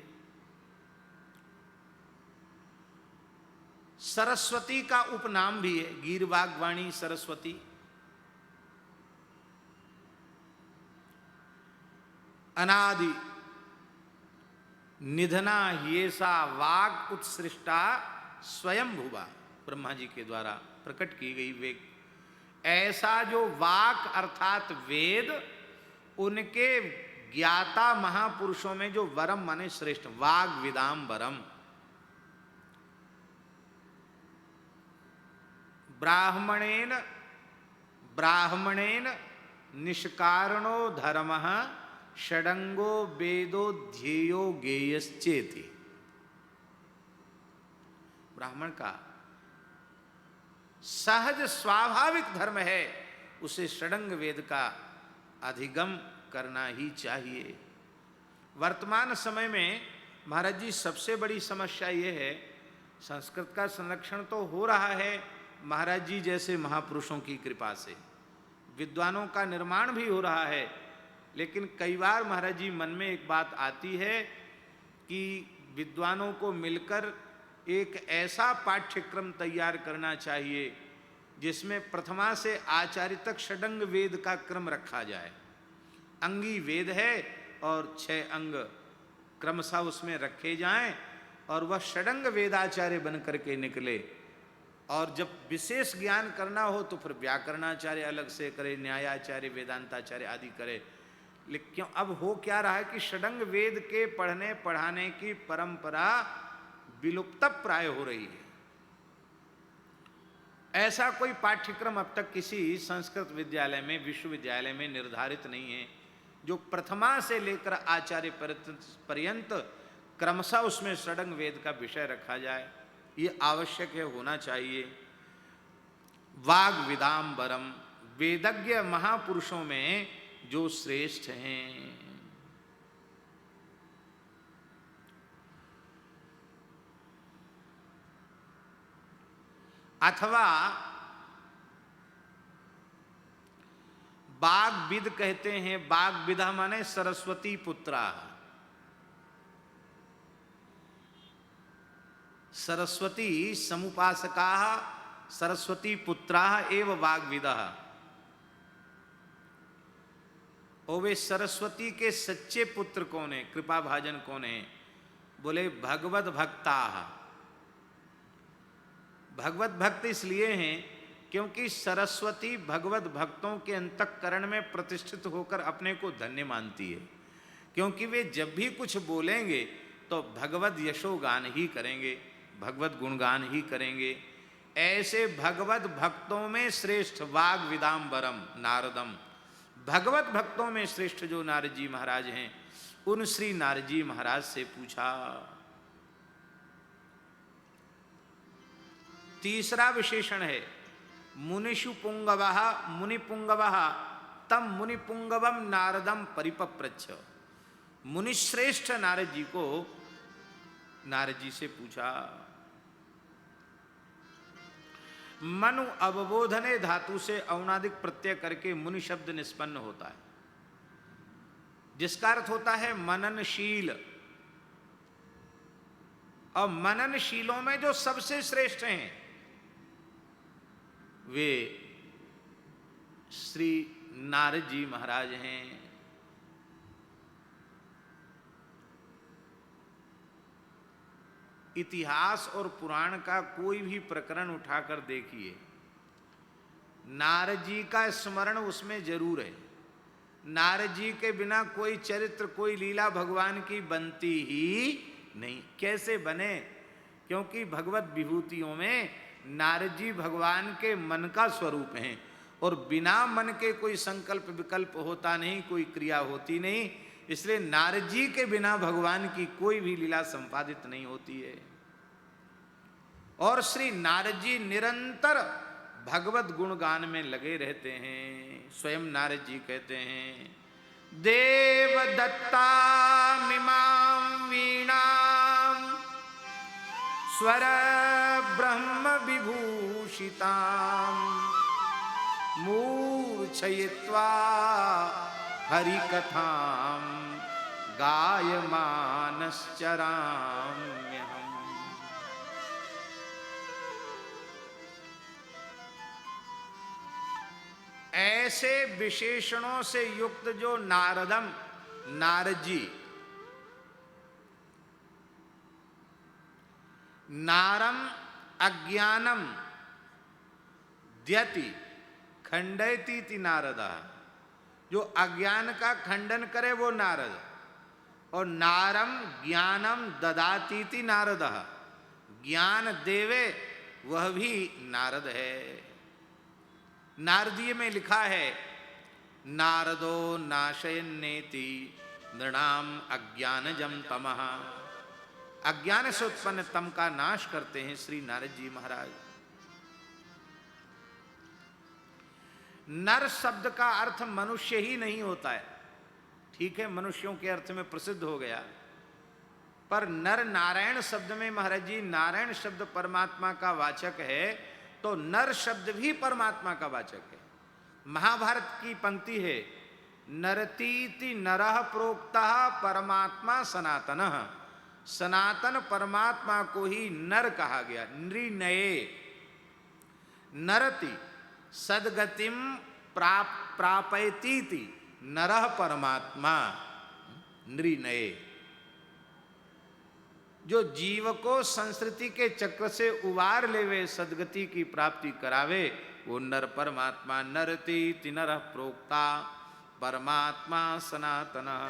सरस्वती का उपनाम भी है, गीर वाग्वाणी सरस्वती। अनादि निधना येसा वाग उत्सृष्टा स्वयं भुवा, ब्रह्मा जी के द्वारा प्रकट की गई वेद। ऐसा जो वाक अर्थात वेद, उनके ज्ञाता महापुरुषों में जो वरम माने श्रेष्ठ, वाग विदाम्बरम। ब्राह्मणेन निष्कारणो धर्मः षडंगो वेदो ध्येयो गेयश्चेति। ब्राह्मण का सहज स्वाभाविक धर्म है, उसे षडंग वेद का अधिगम करना ही चाहिए। वर्तमान समय में महाराज जी सबसे बड़ी समस्या ये है, संस्कृत का संरक्षण तो हो रहा है महाराज जी जैसे महापुरुषों की कृपा से, विद्वानों का निर्माण भी हो रहा है, लेकिन कई बार महाराज जी मन में एक बात आती है कि विद्वानों को मिलकर एक ऐसा पाठ्यक्रम तैयार करना चाहिए जिसमें प्रथमा से आचार्य तक षडंग वेद का क्रम रखा जाए। अंगी वेद है और 6 अंग क्रमशः उसमें रखे जाएं, और वह षडंग वेदाचार्य बन करके निकले। और जब विशेष ज्ञान करना हो तो फिर व्याकरणाचार्य अलग से करे, न्यायाचार्य वेदांताचार्य आदि करे। लेकिन क्यों अब हो क्या रहा है कि षडंग वेद के पढ़ने पढ़ाने की परंपरा विलुप्त प्राय हो रही है। ऐसा कोई पाठ्यक्रम अब तक किसी संस्कृत विद्यालय में, विश्वविद्यालय में निर्धारित नहीं है जो प्रथमा से लेकर आचार्य पर्यंत क्रमशः उसमें षडंग वेद का विषय रखा जाए। ये आवश्यक है, होना चाहिए। वाग विदाम्बरम, वेदज्ञ महापुरुषों में जो श्रेष्ठ हैं। अथवा बागविद कहते हैं, बागविदा माने सरस्वती पुत्रा, सरस्वती समुपासका सरस्वती पुत्रा एव वाग्विदा। और वे सरस्वती के सच्चे पुत्र कौन है, कृपा भाजन कौन है? बोले भगवत भक्ता। भगवत भक्त इसलिए हैं क्योंकि सरस्वती भगवत भक्तों के अंतःकरण में प्रतिष्ठित होकर अपने को धन्य मानती है, क्योंकि वे जब भी कुछ बोलेंगे तो भगवत यशोगान ही करेंगे, भगवत गुणगान ही करेंगे। ऐसे भगवत भक्तों में श्रेष्ठ वाग विदाम्बरम नारदम, भगवत भक्तों में श्रेष्ठ जो नारद जी महाराज हैं, उन श्री नारद जी महाराज से पूछा। तीसरा विशेषण है मुनिषु पुंगवः मुनिपुंगवः तम मुनिपुंगवम नारदम परिपप्रच्छ। मुनिश्रेष्ठ नारद जी को नारद जी से पूछा। मनु अवबोधने धातु से औणादिक प्रत्यय करके मुनि शब्द निष्पन्न होता है, जिसका अर्थ होता है मननशील। और मननशीलों में जो सबसे श्रेष्ठ हैं वे श्री नारद जी महाराज हैं। इतिहास और पुराण का कोई भी प्रकरण उठाकर देखिए, नारद जी का स्मरण उसमें जरूर है। नारद जी के बिना कोई चरित्र, कोई लीला भगवान की बनती ही नहीं। कैसे बने? क्योंकि भगवत विभूतियों में नारद जी भगवान के मन का स्वरूप हैं, और बिना मन के कोई संकल्प विकल्प होता नहीं, कोई क्रिया होती नहीं। इसलिए नारद जी के बिना भगवान की कोई भी लीला संपादित नहीं होती है। और श्री नारद जी निरंतर भगवत गुणगान में लगे रहते हैं। स्वयं नारद जी कहते हैं, देव दत्ता मिमां वीणाम स्वर ब्रह्म विभूषिताम मूर्छयित्वा हरिकथाम गायमानश्चराम्यहम्। ऐसे विशेषणों से युक्त जो नारदम, नारद जी, नारम अज्ञानम द्यति खंडयति नारद, जो अज्ञान का खंडन करे वो नारद, और नारम ज्ञानम ददातीति नारद, ज्ञान देवे वह भी नारद है। नारदीय में लिखा है, नारदो नाशयन्नेति नृणाम अज्ञानजम तमः, अज्ञान से उत्पन्न तम का नाश करते हैं श्री नारद जी महाराज। नर शब्द का अर्थ मनुष्य ही नहीं होता है, ठीक है, मनुष्यों के अर्थ में प्रसिद्ध हो गया, पर नर नारायण शब्द में महाराज जी, नारायण शब्द परमात्मा का वाचक है, तो नर शब्द भी परमात्मा का वाचक है। महाभारत की पंक्ति है, नरतीति नरः प्रोक्तः परमात्मा सनातनः, सनातन परमात्मा को ही नर कहा गया। नृनये नरति सद्गतिम प्रापयतीति नरः परमात्मा नृनये, जो जीव को संस्कृति के चक्र से उबार लेवे, सदगति की प्राप्ति करावे, वो नर परमात्मा। नरतीति नरः प्रोक्ता परमात्मा सनातनः।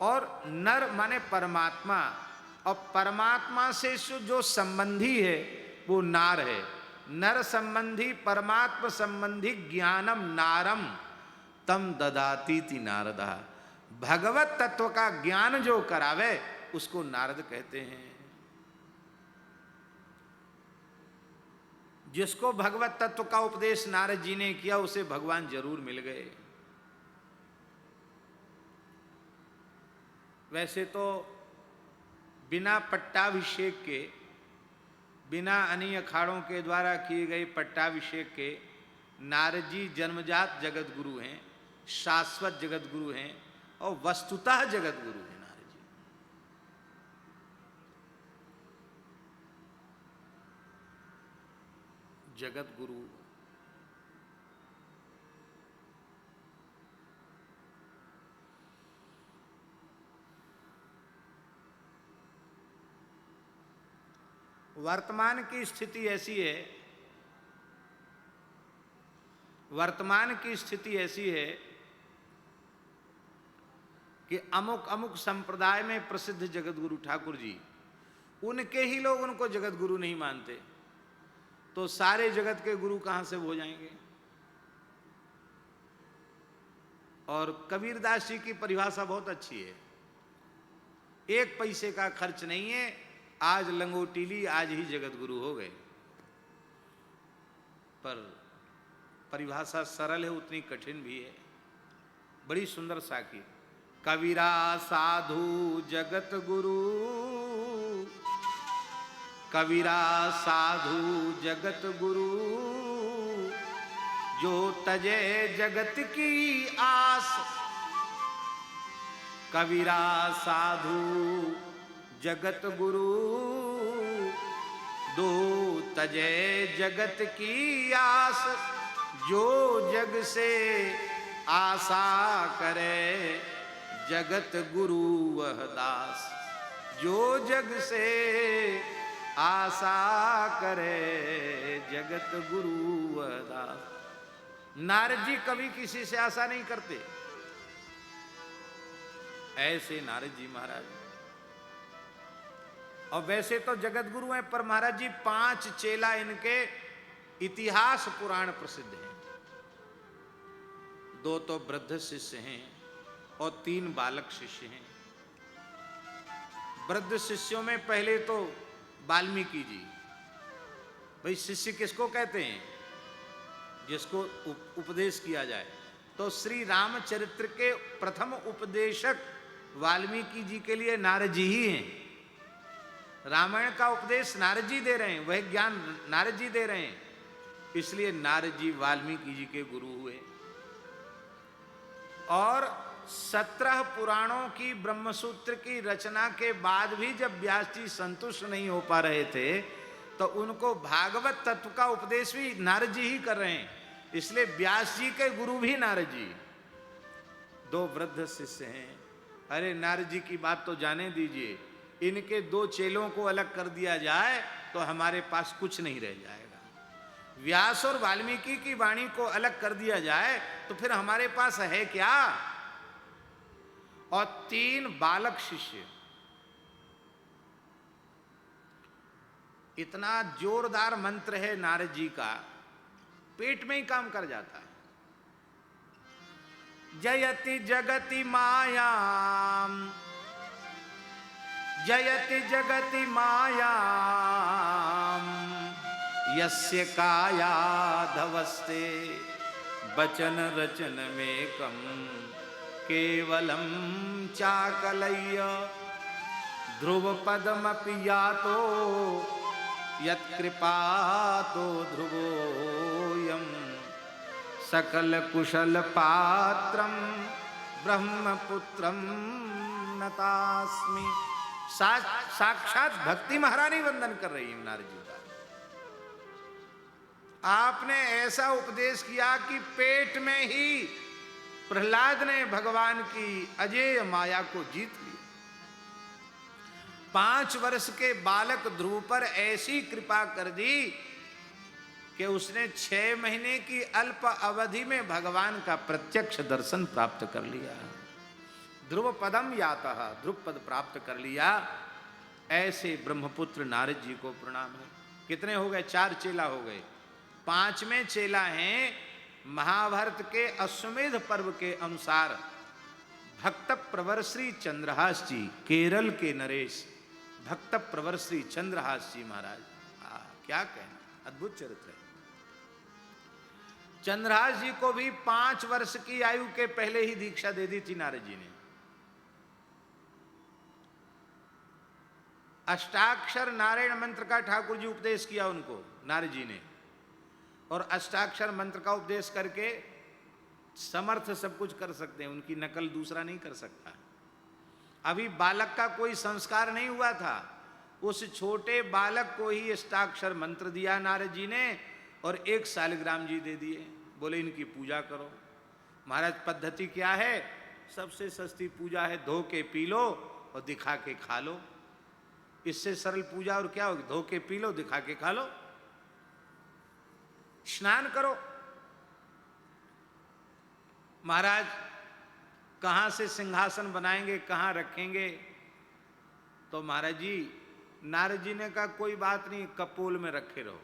और नर माने परमात्मा, और परमात्मा से जो संबंधी है वो नार है। नर संबंधी परमात्मा संबंधी ज्ञानम नारम तम ददातीति नारदा, भगवत तत्व का ज्ञान जो करावे उसको नारद कहते हैं। जिसको भगवत तत्व का उपदेश नारद जी ने किया उसे भगवान जरूर मिल गए। वैसे तो बिना पट्टाभिषेक के, बिना अनी अखाड़ों के द्वारा किए गए पट्टाभिषेक के नारद जी जन्मजात जगत गुरु हैं, शाश्वत जगत गुरु हैं, और वस्तुतः जगत गुरु हैं नारद जी। जगत गुरु वर्तमान की स्थिति ऐसी है, वर्तमान की स्थिति ऐसी है कि अमुक अमुक संप्रदाय में प्रसिद्ध जगत गुरु ठाकुर जी, उनके ही लोग उनको जगत गुरु नहीं मानते, तो सारे जगत के गुरु कहां से हो जाएंगे। और कबीरदास जी की परिभाषा बहुत अच्छी है, एक पैसे का खर्च नहीं है, आज लंगोटीली आज ही जगत गुरु हो गए। पर परिभाषा सरल है, उतनी कठिन भी है, बड़ी सुंदर साखी। कबीरा साधु जगत गुरु, कबीरा साधु जगत गुरु, जो तजे जगत की आस। कबीरा साधु जगत गुरु, दो तजे जगत की आस। जो जग से आशा करे, जगत गुरु वह दास। जो जग से आशा करे, जगत गुरु वह दास। नारद जी कभी किसी से आशा नहीं करते, ऐसे नारद जी महाराज। और वैसे तो जगत गुरु हैं, पर महाराज जी 5 चेला इनके इतिहास पुराण प्रसिद्ध है। 2 तो वृद्ध शिष्य हैं और 3 बालक शिष्य हैं। वृद्ध शिष्यों में पहले तो वाल्मीकि जी। भाई शिष्य किसको कहते हैं? जिसको उपदेश किया जाए। तो श्री रामचरित्र के प्रथम उपदेशक वाल्मीकि जी के लिए नारद जी ही हैं। रामायण का उपदेश नारद जी दे रहे हैं, वह ज्ञान नारद जी दे रहे हैं, इसलिए नारद जी वाल्मीकि जी के गुरु हुए। और 17 पुराणों की ब्रह्मसूत्र की रचना के बाद भी जब व्यास जी संतुष्ट नहीं हो पा रहे थे, तो उनको भागवत तत्व का उपदेश भी नारद जी ही कर रहे हैं, इसलिए व्यास जी के गुरु भी नारद जी। 2 वृद्ध शिष्य हैं। अरे नारद जी की बात तो जाने दीजिए, इनके 2 चेलों को अलग कर दिया जाए तो हमारे पास कुछ नहीं रह जाएगा। व्यास और वाल्मीकि की वाणी को अलग कर दिया जाए तो फिर हमारे पास है क्या। और 3 बालक शिष्य, इतना जोरदार मंत्र है नारद जी का, पेट में ही काम कर जाता है। जयति जगति मायाम, जयति जगति मायाम, यस्य कायाधवस्ते वचन रचन में कम, केवलम चाकलय्य ध्रुव पदमपि यातो, यत्कृपातो ध्रुवोऽयं सकल कुशल पात्रम ब्रह्मपुत्रम नतास्मि। साक्षात भक्ति महारानी वंदन कर रही है नारद जी का। आपने ऐसा उपदेश किया कि पेट में ही प्रहलाद ने भगवान की अजेय माया को जीत लिया। 5 वर्ष के बालक ध्रुव पर ऐसी कृपा कर दी कि उसने 6 महीने की अल्प अवधि में भगवान का प्रत्यक्ष दर्शन प्राप्त कर लिया। ध्रुव पदम यातः, ध्रुव पद प्राप्त कर लिया। ऐसे ब्रह्मपुत्र नारद जी को प्रणाम है। कितने हो गए? 4 चेला हो गए। 5वें चेला हैं महाभारत के अश्वमेध पर्व के अनुसार भक्त प्रवर श्री चंद्रहास जी, केरल के नरेश भक्त प्रवर श्री चंद्रहास जी महाराज। क्या कहना, अद्भुत चरित्र है। चंद्रहास जी को भी 5 वर्ष की आयु के पहले ही दीक्षा दे दी थी नारद जी ने। अष्टाक्षर नारायण मंत्र का ठाकुर जी उपदेश किया उनको, नारद जी ने। और अष्टाक्षर मंत्र का उपदेश करके समर्थ सब कुछ कर सकते हैं, उनकी नकल दूसरा नहीं कर सकता। अभी बालक का कोई संस्कार नहीं हुआ था, उस छोटे बालक को ही अष्टाक्षर मंत्र दिया नारद जी ने और 1 शालिग्राम जी दे दिए। बोले इनकी पूजा करो। महाराज पद्धति क्या है? सबसे सस्ती पूजा है, धो के पी लो और दिखा के खा लो। इससे सरल पूजा और क्या होगी? धो के पी लो, दिखा के खा लो, स्नान करो। महाराज कहां से सिंहासन बनाएंगे, कहां रखेंगे? तो महाराज जी, नारद जी ने कहा कोई बात नहीं, कपोल में रखे रहो,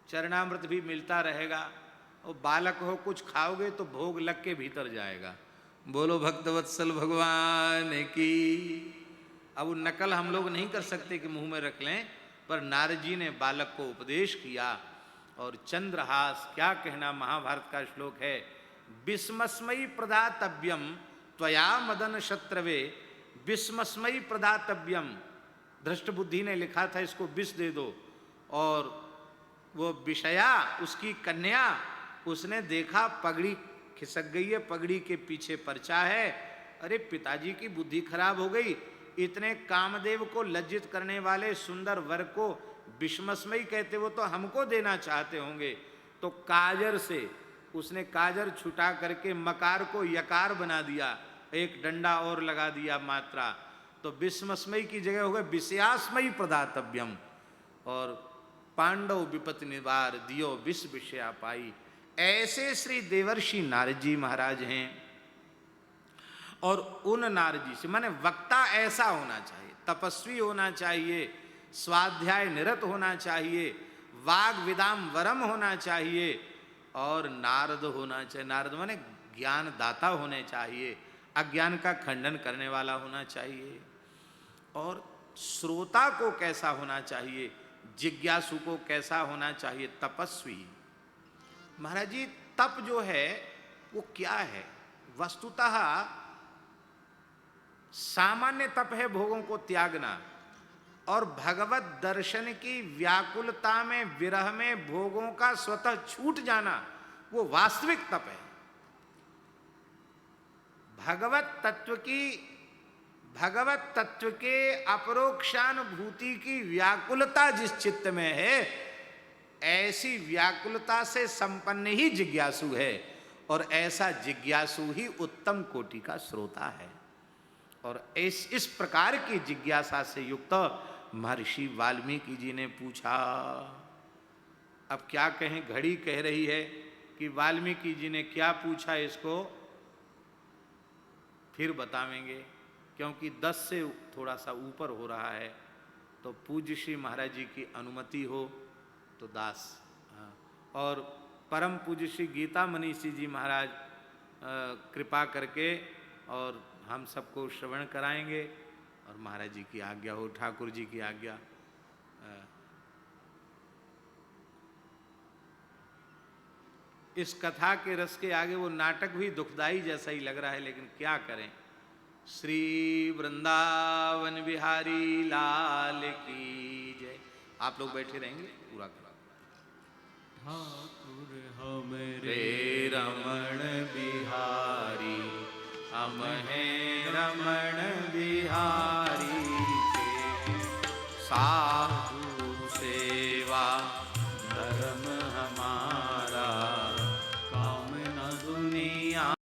चरणामृत भी मिलता रहेगा, और बालक हो, कुछ खाओगे तो भोग लग के भीतर जाएगा। बोलो भक्तवत्सल भगवान की। अब वो नकल हम लोग नहीं कर सकते कि मुंह में रख लें, पर नारद जी ने बालक को उपदेश किया। और चंद्रहास, क्या कहना, महाभारत का श्लोक है, विस्मस्मयी प्रदातव्यम त्वया मदन शत्रवे, विस्मस्मयी प्रदातव्यम। धृष्ट बुद्धि ने लिखा था इसको विष दे दो, और वो विषया उसकी कन्या, उसने देखा पगड़ी खिसक गई है, पगड़ी के पीछे पर्चा है। अरे पिताजी की बुद्धि खराब हो गई, इतने कामदेव को लज्जित करने वाले सुंदर वर को विस्मस्मयी कहते, वो तो हमको देना चाहते होंगे। तो काजर से उसने काजर छुटा करके मकार को यकार बना दिया, एक डंडा और लगा दिया मात्रा, तो विस्मस्मयी की जगह हो गए विषयास्मयी प्रदातव्यम। और पांडव विपत्ति निवार दियो विष विषया पाई। ऐसे श्री देवर्षि नारद जी महाराज हैं। और उन नारद जी से माने वक्ता ऐसा होना चाहिए, तपस्वी होना चाहिए, स्वाध्याय निरत होना चाहिए, वाग विदाम वरम होना चाहिए, और नारद होना चाहिए। नारद माने ज्ञान दाता होने चाहिए, अज्ञान का खंडन करने वाला होना चाहिए। और श्रोता को कैसा होना चाहिए, जिज्ञासु को कैसा होना चाहिए, तपस्वी। महाराज जी तप जो है वो क्या है? वस्तुतः सामान्य तप है भोगों को त्यागना, और भगवत दर्शन की व्याकुलता में, विरह में भोगों का स्वतः छूट जाना, वो वास्तविक तप है। भगवत तत्व के अपरोक्षानुभूति की व्याकुलता जिस चित्त में है, ऐसी व्याकुलता से संपन्न ही जिज्ञासु है, और ऐसा जिज्ञासु ही उत्तम कोटि का श्रोता है। और इस प्रकार की जिज्ञासा से युक्त महर्षि वाल्मीकि जी ने पूछा। अब क्या कहें, घड़ी कह रही है कि वाल्मीकि जी ने क्या पूछा, इसको फिर बतावेंगे, क्योंकि 10 से थोड़ा सा ऊपर हो रहा है। तो पूज्य श्री महाराज जी की अनुमति हो तो दास, और परम पूज्य श्री गीता मनीषी जी महाराज कृपा करके और हम सबको श्रवण कराएंगे, और महाराज जी की आज्ञा हो, ठाकुर जी की आज्ञा। इस कथा के रस के आगे वो नाटक भी दुखदाई जैसा ही लग रहा है, लेकिन क्या करें। श्री वृंदावन बिहारी लाल की जय। आप लोग बैठे रहेंगे, पूरा करा। ठाकुर हमरे रमण बिहारी, हम हैं रमण बिहारी के, साधु सेवा धर्म हमारा।